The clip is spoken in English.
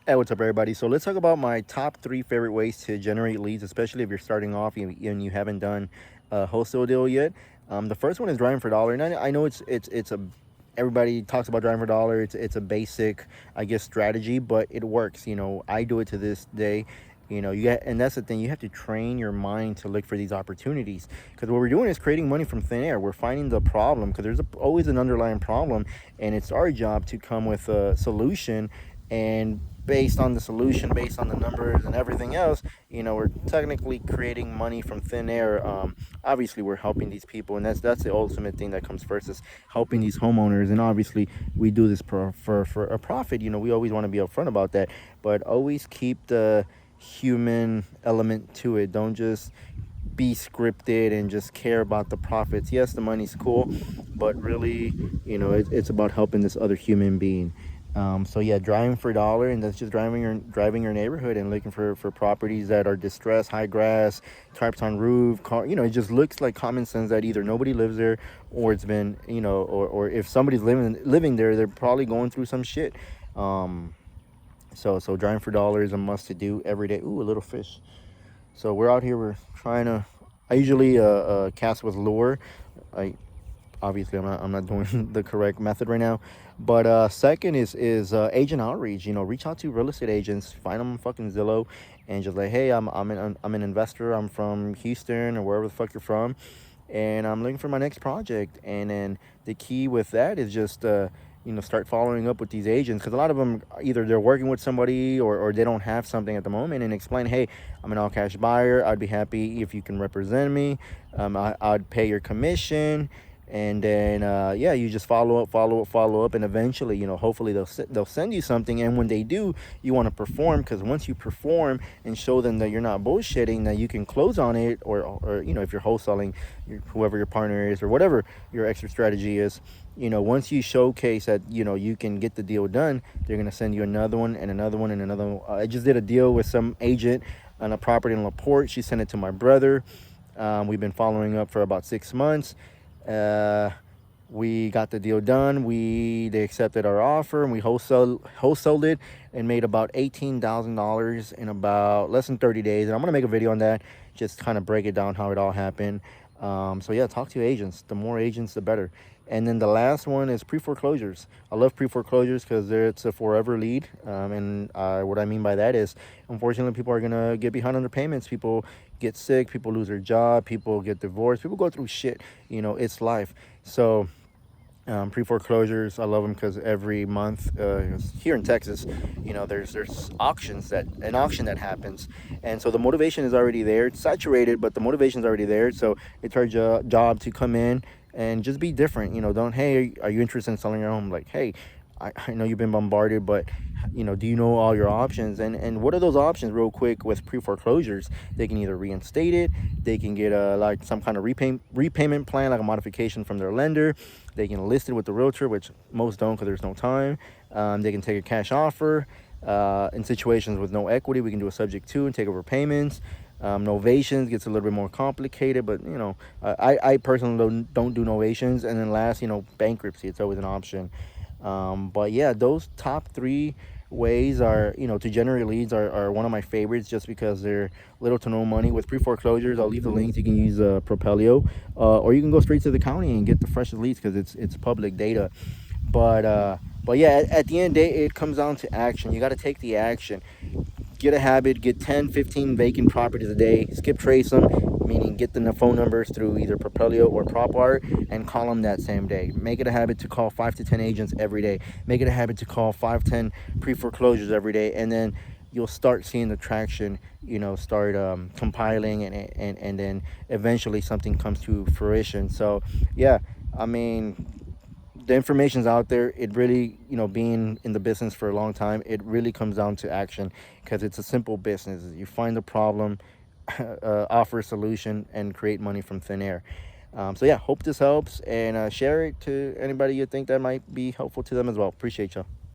Hey, what's up, everybody? So let's talk about my top three favorite ways to generate leads, especially if you're starting off and you haven't done a wholesale deal yet. The first one is driving for dollar, and I know it's a everybody talks about driving for dollar. It's a basic, I guess, strategy, but it works. I do it to this day. And that's the thing. You have to train your mind to look for these opportunities, because what we're doing is creating money from thin air. We're finding the problem because there's always an underlying problem, and it's our job to come with a solution. And based on the solution, based on the numbers and everything else, we're technically creating money from thin air. Obviously, we're helping these people, and that's the ultimate thing that comes first, is helping these homeowners. And obviously, we do this for a profit. We always want to be upfront about that, but always keep the human element to it. Don't just be scripted and just care about the profits. Yes, the money's cool, but really, it's about helping this other human being. So yeah, driving for dollar, and that's just driving your neighborhood and looking for properties that are distressed, high grass, tarps on roof. It just looks like common sense that either nobody lives there, or it's been, or if somebody's living there, they're probably going through some shit. Um, so driving for dollar is a must to do every day. Ooh, a little fish. So we're out here. We're trying to. I usually cast with lure. I obviously I'm not doing the correct method right now. But second is agent outreach. Reach out to real estate agents, find them on fucking Zillow, and just like, hey, I'm an investor. I'm from Houston or wherever the fuck you're from, and I'm looking for my next project. And then the key with that is just start following up with these agents, because a lot of them, either they're working with somebody, or they don't have something at the moment, and explain, hey, I'm an all cash buyer. I'd be happy if you can represent me. I'd pay your commission. And then yeah, you just follow up, and eventually, hopefully they'll send you something. And when they do, you want to perform, because once you perform and show them that you're not bullshitting, that you can close on it, or if you're wholesaling, whoever your partner is, or whatever your extra strategy is, once you showcase that you can get the deal done, they're going to send you another one and another one and another one. I just did a deal with some agent on a property in LaPorte. She sent it to my brother. We've been following up for about 6 months. uh, we got the deal done. They accepted our offer, and we wholesaled it, and made about $18,000 in about less than 30 days. And I'm gonna make a video on that, just kind of break it down how it all happened. So yeah, talk to your agents. The more agents, the better. And then the last one is pre-foreclosures. I love pre-foreclosures because it's a forever lead. And what I mean by that is, unfortunately, people are gonna get behind on their payments. People get sick. People lose their job. People get divorced. People go through shit. It's life. So pre-foreclosures, I love them because every month here in Texas, there's an auction that happens. And so the motivation is already there. It's saturated, but the motivation is already there. So it's our job to come in and just be different. Don't, hey, are you interested in selling your home? Like, hey, I know you've been bombarded, but do you know all your options? And what are those options, real quick, with pre-foreclosures? They can either reinstate it, they can get like some kind of repayment plan, like a modification from their lender. They can list it with the realtor, which most don't because there's no time. They can take a cash offer. In situations with no equity, we can do a subject to and take over payments. Novations gets a little bit more complicated, but I personally don't do novations. And then last, bankruptcy, it's always an option. But yeah, those top three ways are, to generate leads are one of my favorites, just because they're little to no money. With pre-foreclosures, I'll leave the links. You can use Propelio, or you can go straight to the county and get the freshest leads, because it's public data. But yeah, at the end of the day, it comes down to action. You got to take the action. Get a habit, get 10, 15 vacant properties a day, skip trace them, meaning get the phone numbers through either Propelio or PropArt, and call them that same day. Make it a habit to call 5 to 10 agents every day. Make it a habit to call 5, 10 pre-foreclosures every day, and then you'll start seeing the traction, start compiling, and then eventually something comes to fruition. So yeah, I mean, the information's out there. It really, being in the business for a long time, it really comes down to action, because it's a simple business. You find the problem, offer a solution, and create money from thin air. So yeah, hope this helps, and share it to anybody you think that might be helpful to them as well. Appreciate y'all.